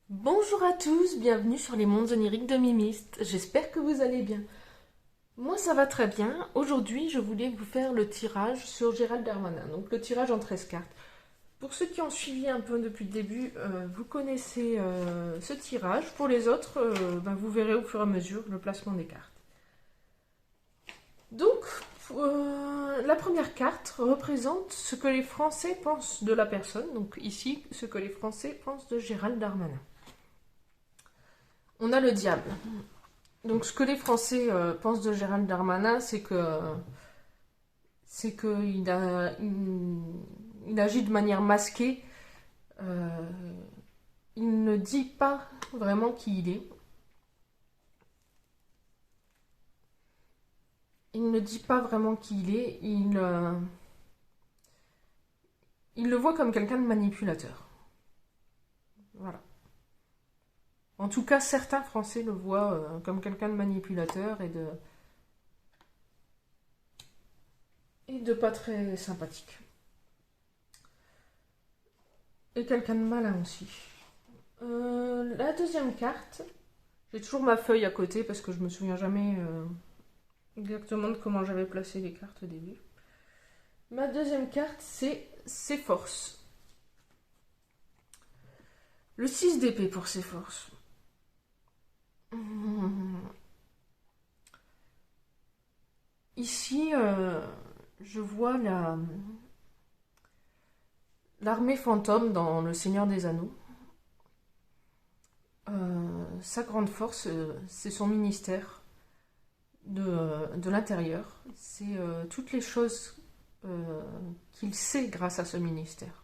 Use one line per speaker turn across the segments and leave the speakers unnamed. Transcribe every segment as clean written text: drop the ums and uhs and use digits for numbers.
Bonjour à tous, bienvenue sur les mondes oniriques de Mimiste. J'espère que vous allez bien. Moi ça va très bien. Aujourd'hui je voulais vous faire le tirage sur Gérald Darmanin, donc le tirage en 13 cartes. Pour ceux qui ont suivi un peu depuis le début, vous connaissez ce tirage. Pour les autres, vous verrez au fur et à mesure le placement des cartes. Donc, la première carte représente ce que les Français pensent de la personne. Donc ici, ce que les Français pensent de Gérald Darmanin. On a le diable. Donc, ce que les Français pensent de Gérald Darmanin, c'est qu'il agit de manière masquée. Euh, il ne dit pas vraiment qui il est. Il ne dit pas vraiment qui il est. Il le voit comme quelqu'un de manipulateur. Voilà. En tout cas, certains Français le voient comme quelqu'un de manipulateur et de pas très sympathique. Et quelqu'un de malin aussi. La deuxième carte, j'ai toujours ma feuille à côté parce que je me souviens jamais exactement de comment j'avais placé les cartes au début. Ma deuxième carte, c'est ses forces. Le 6 d'épée pour ses forces. Ici, je vois l'armée fantôme dans Le Seigneur des Anneaux. Sa grande force, c'est son ministère de l'intérieur. C'est toutes les choses qu'il sait grâce à ce ministère.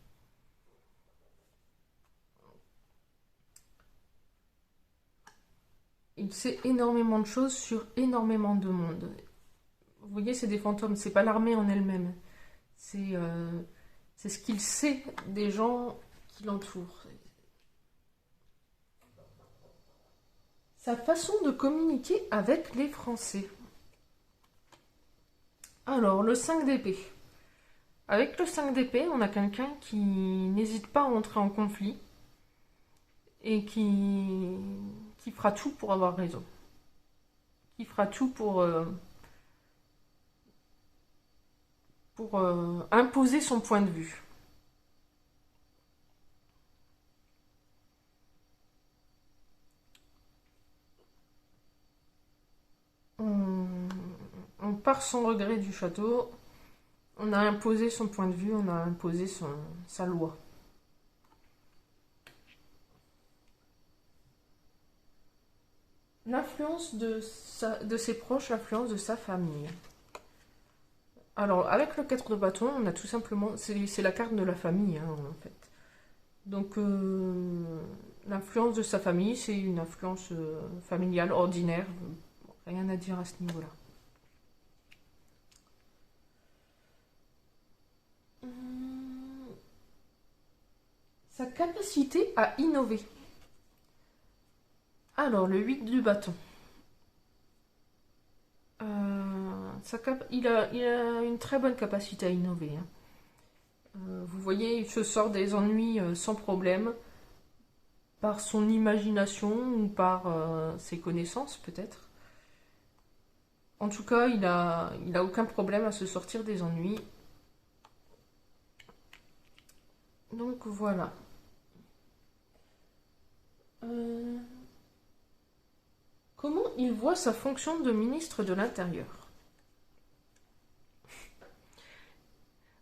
Il sait énormément de choses sur énormément de monde. Vous voyez, c'est des fantômes, c'est pas l'armée en elle-même. C'est c'est ce qu'il sait des gens qui l'entourent. Sa façon de communiquer avec les Français. Alors, le 5 d'épée. Avec le 5 d'épée, on a quelqu'un qui n'hésite pas à entrer en conflit et qui fera tout pour avoir raison. Qui fera tout pour imposer son point de vue. On, on part sans regret du château. On a imposé son point de vue, on a imposé sa loi. L'influence de ses proches, l'influence de sa famille. Alors, avec le 4 de bâton, on a tout simplement. C'est la carte de la famille, hein, en fait. Donc, l'influence de sa famille, c'est une influence familiale ordinaire. Rien à dire à ce niveau-là. Sa capacité à innover. Alors, le 8 du bâton. Il a une très bonne capacité à innover, hein. Vous voyez, il se sort des ennuis sans problème, par son imagination ou par ses connaissances peut-être. En tout cas, il a aucun problème à se sortir des ennuis. Donc voilà. Euh, Comment il voit sa fonction de ministre de l'Intérieur?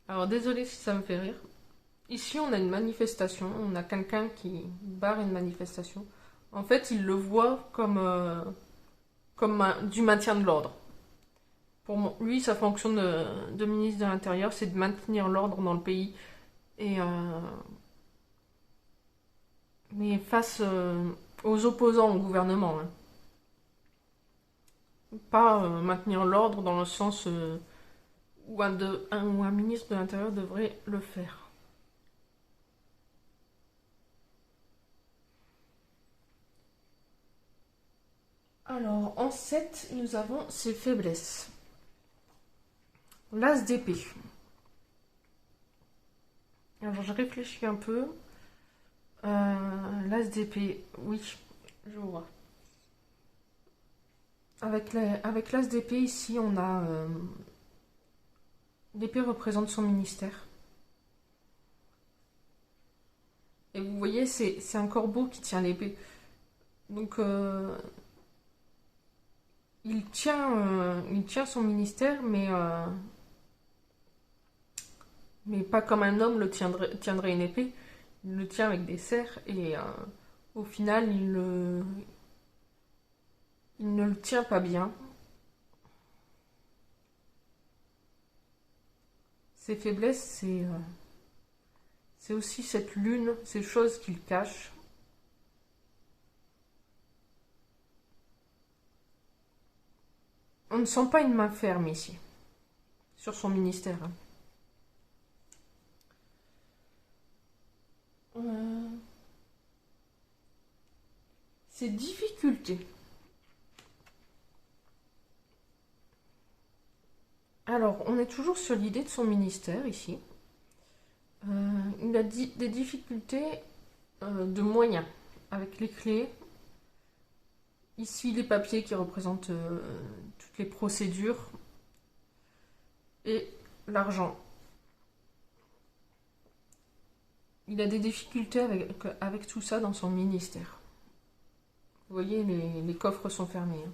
Alors désolé si ça me fait rire. Ici, on a une manifestation, on a quelqu'un qui barre une manifestation. En fait, il le voit comme du maintien de l'ordre. Pour lui, sa fonction de ministre de l'Intérieur, c'est de maintenir l'ordre dans le pays. Et mais face aux opposants au gouvernement, hein. Pas maintenir l'ordre dans le sens où un ministre de l'Intérieur devrait le faire. Alors, en 7, nous avons ses faiblesses. L'as d'épée. Alors, je réfléchis un peu. L'as d'épée, oui, je vois. Avec l'as d'épée, ici, on a... l'épée représente son ministère. Et vous voyez, c'est un corbeau qui tient l'épée. Donc, il tient son ministère, mais pas comme un homme tiendrait une épée. Il le tient avec des serres et au final, il ne le tient pas bien. Ses faiblesses, c'est aussi cette lune, ces choses qu'il cache. On ne sent pas une main ferme ici, sur son ministère. Ses difficultés. Alors, on est toujours sur l'idée de son ministère ici. Il a des difficultés de moyens, avec les clés. Ici, les papiers qui représentent toutes les procédures. Et l'argent. Il a des difficultés avec tout ça dans son ministère. Vous voyez, les coffres sont fermés.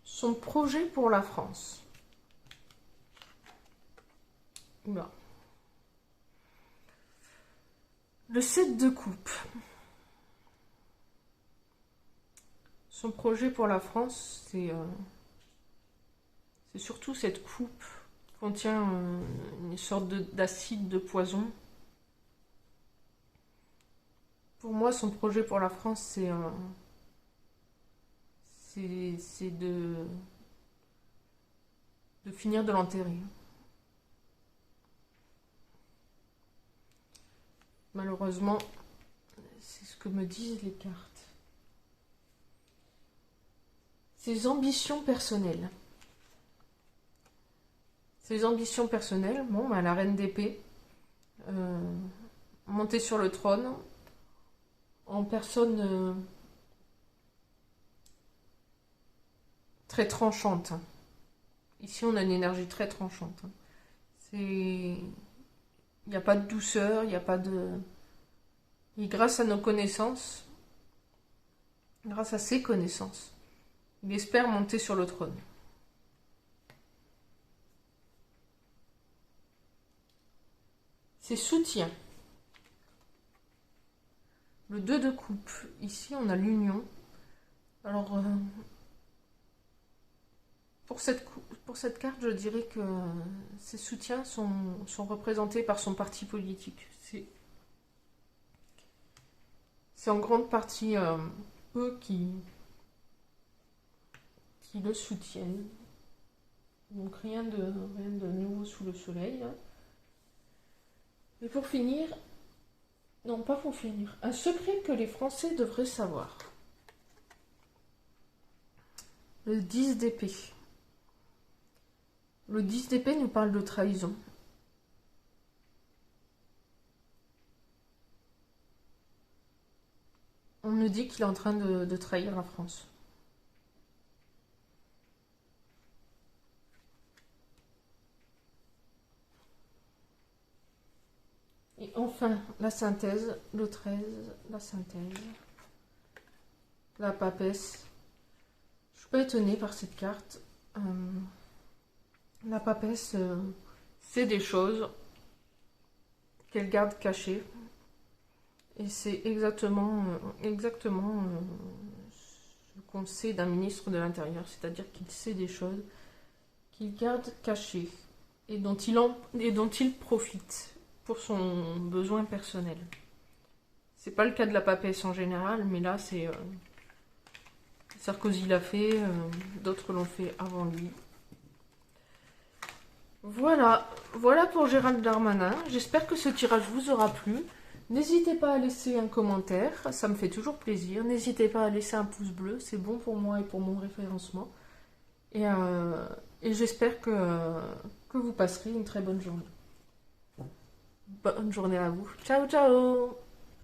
Son projet pour la France. Oula. Le 7 de coupe. Son projet pour la France, c'est surtout cette coupe qui contient une sorte d'acide de poison. Pour moi, son projet pour la France, c'est de finir de l'enterrer. Malheureusement, c'est ce que me disent les cartes. Ses ambitions personnelles. Ses ambitions personnelles, bon, bah, la reine d'épée, montée sur le trône, en personne très tranchante. Ici, on a une énergie très tranchante. Il n'y a pas de douceur, il n'y a pas de... Et grâce à nos connaissances, grâce à ses connaissances, il espère monter sur le trône. Ses soutiens. Le 2 de coupe. Ici, on a l'union. Alors, pour cette carte, je dirais que ses soutiens sont représentés par son parti politique. C'est en grande partie eux qui le soutiennent. Donc rien de nouveau sous le soleil. Et pour finir, non pas pour finir, un secret que les Français devraient savoir. Le 10 d'épée. Le 10 d'épée nous parle de trahison. On nous dit qu'il est en train de trahir la France. Et enfin, la synthèse, le 13, la synthèse, la papesse. Je suis pas étonnée par cette carte. La papesse, c'est des choses qu'elle garde cachées. Et c'est exactement ce qu'on sait d'un ministre de l'Intérieur, c'est-à-dire qu'il sait des choses qu'il garde cachées et dont il profite pour son besoin personnel. C'est pas le cas de la papesse en général, mais là c'est Sarkozy l'a fait, d'autres l'ont fait avant lui. Voilà pour Gérald Darmanin. J'espère que ce tirage vous aura plu. N'hésitez pas à laisser un commentaire, ça me fait toujours plaisir. N'hésitez pas à laisser un pouce bleu, c'est bon pour moi et pour mon référencement. Et j'espère que vous passerez une très bonne journée. Bonne journée à vous. Ciao, ciao!